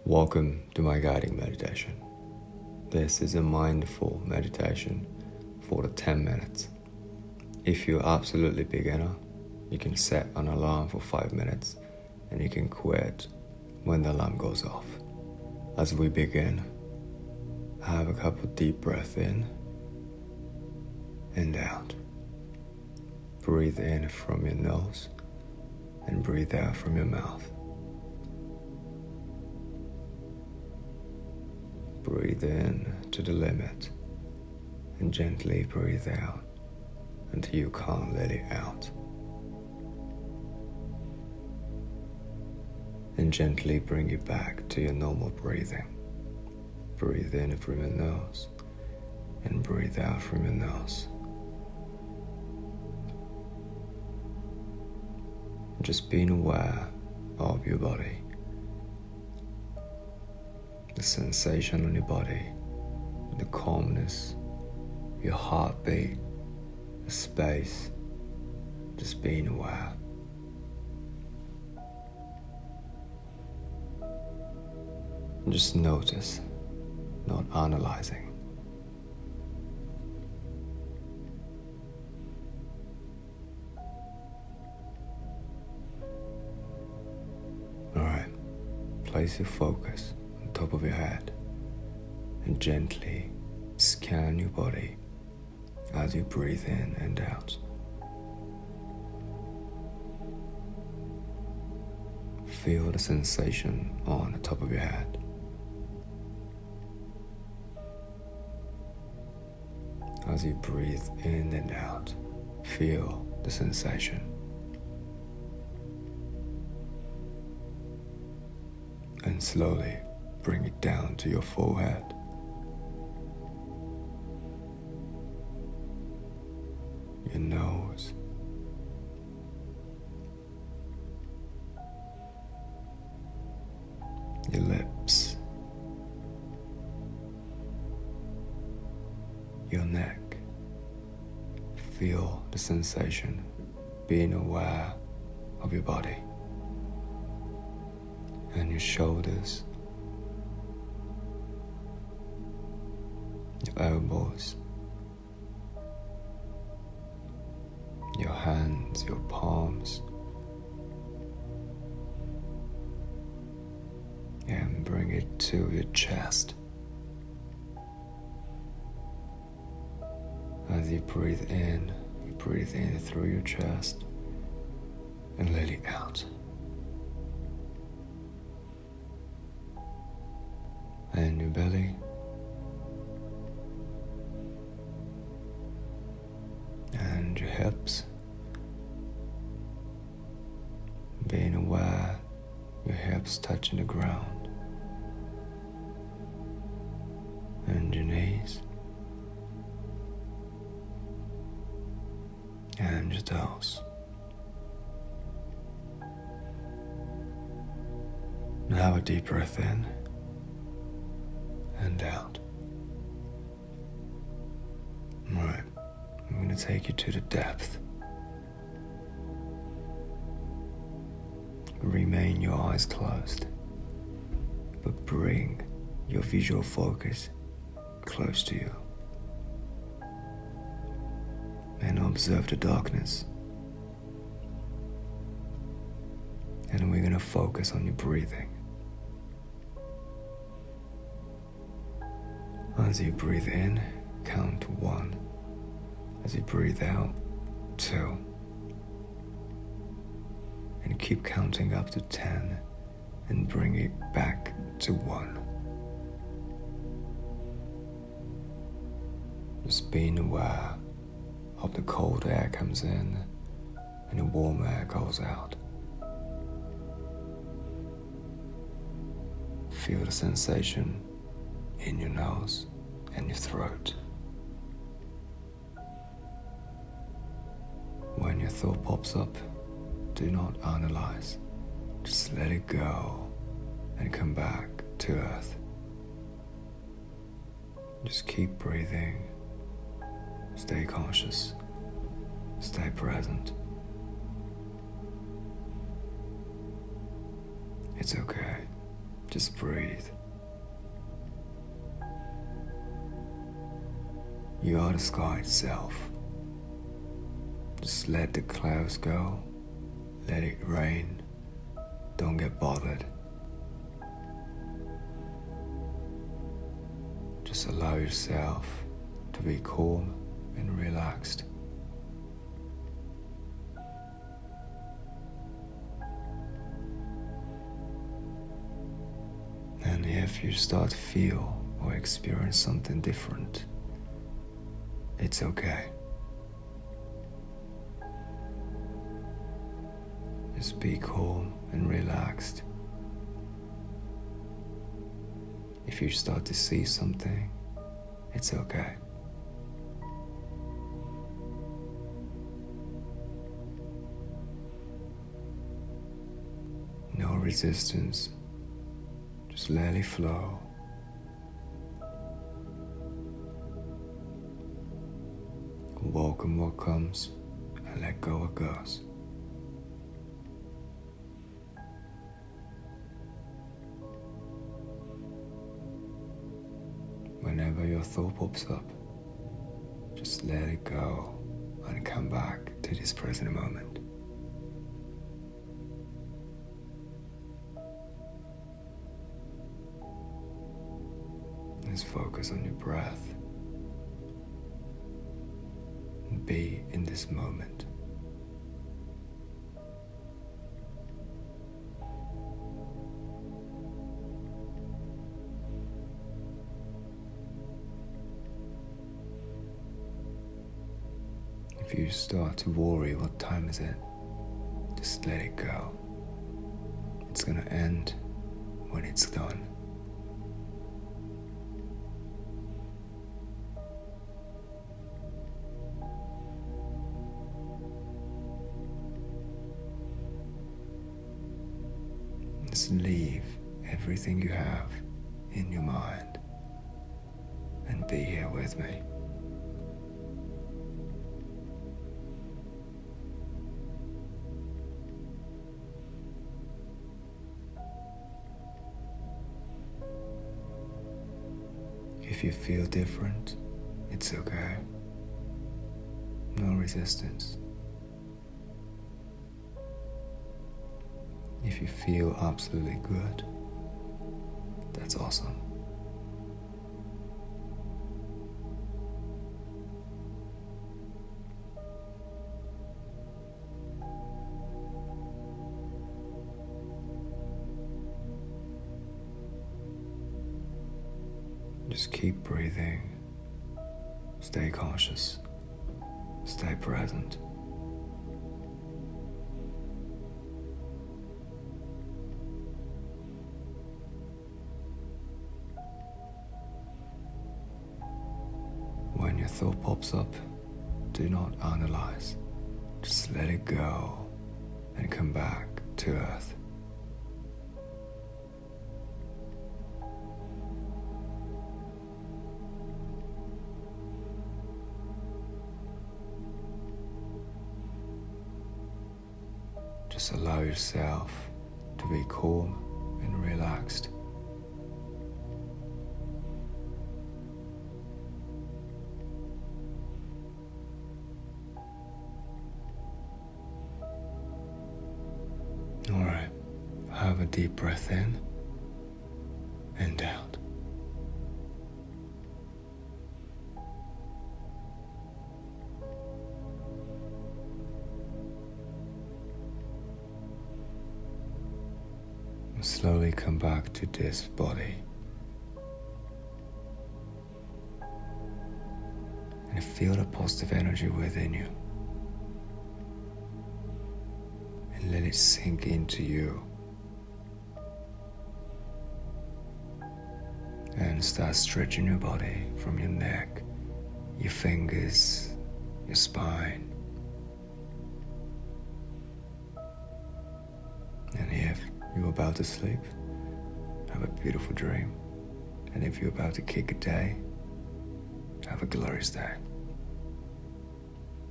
Welcome to my guiding meditation. This is a mindful meditation for the 10 minutes. If you're absolutely beginner, you can set an alarm for 5 minutes and you can quit when the alarm goes off. As we begin, have a couple deep breaths in and out. Breathe in from your nose and breathe out from your mouth. Breathe in to the limit and gently breathe out until you can't let it out. And gently bring it back to your normal breathing. Breathe in from your nose and breathe out from your nose. Just being aware of your body. The sensation on your body, the calmness, your heartbeat, the space, just being aware. And just notice, not analyzing. Alright, place your focus top of your head and gently scan your body as you breathe in and out. Feel the sensation on the top of your head. As you breathe in and out, feel the sensation. And slowly bring it down to your forehead. Your nose. Your lips. Your neck. Feel the sensation, being aware of your body. And your shoulders. Your elbows, your hands, your palms, and bring it to your chest. As you breathe in through your chest and let it out. And your belly. And your hips, being aware your hips touching the ground, and your knees, and your toes. Now have a deep breath in and out. All right. I'm going to take you to the depth. Remain your eyes closed, but bring your visual focus close to you. And observe the darkness. And we're going to focus on your breathing. As you breathe in, count to 1. As you breathe out, 2. And keep counting up to 10 and bring it back to 1. Just being aware of the cold air comes in and the warm air goes out. Feel the sensation in your nose and your throat. When your thought pops up, do not analyze. Just let it go and come back to earth. Just keep breathing. Stay conscious. Stay present. It's okay. Just breathe. You are the sky itself. Just let the clouds go. Let it rain. Don't get bothered. Just allow yourself to be calm and relaxed. And if you start to feel or experience something different, it's okay. Just be calm and relaxed. If you start to see something, it's okay. No resistance. Just let it flow. Welcome what comes and let go what goes. Whenever your thought pops up, just let it go and come back to this present moment. Just focus on your breath and be in this moment. If you start to worry, what time is it? Just let it go. It's gonna end when it's done. Just leave everything you have in your mind and be here with me. If you feel different, it's okay. No resistance. If you feel absolutely good, that's awesome. Just keep breathing. Stay conscious. Stay present. When your thought pops up, do not analyze. Just let it go and come back to earth. Just allow yourself to be calm and relaxed. All right, have a deep breath in and out. And slowly come back to this body. And feel the positive energy within you. And let it sink into you. And start stretching your body from your neck, your fingers, your spine. And if you're about to sleep, have a beautiful dream. And if you're about to kick a day, have a glorious day.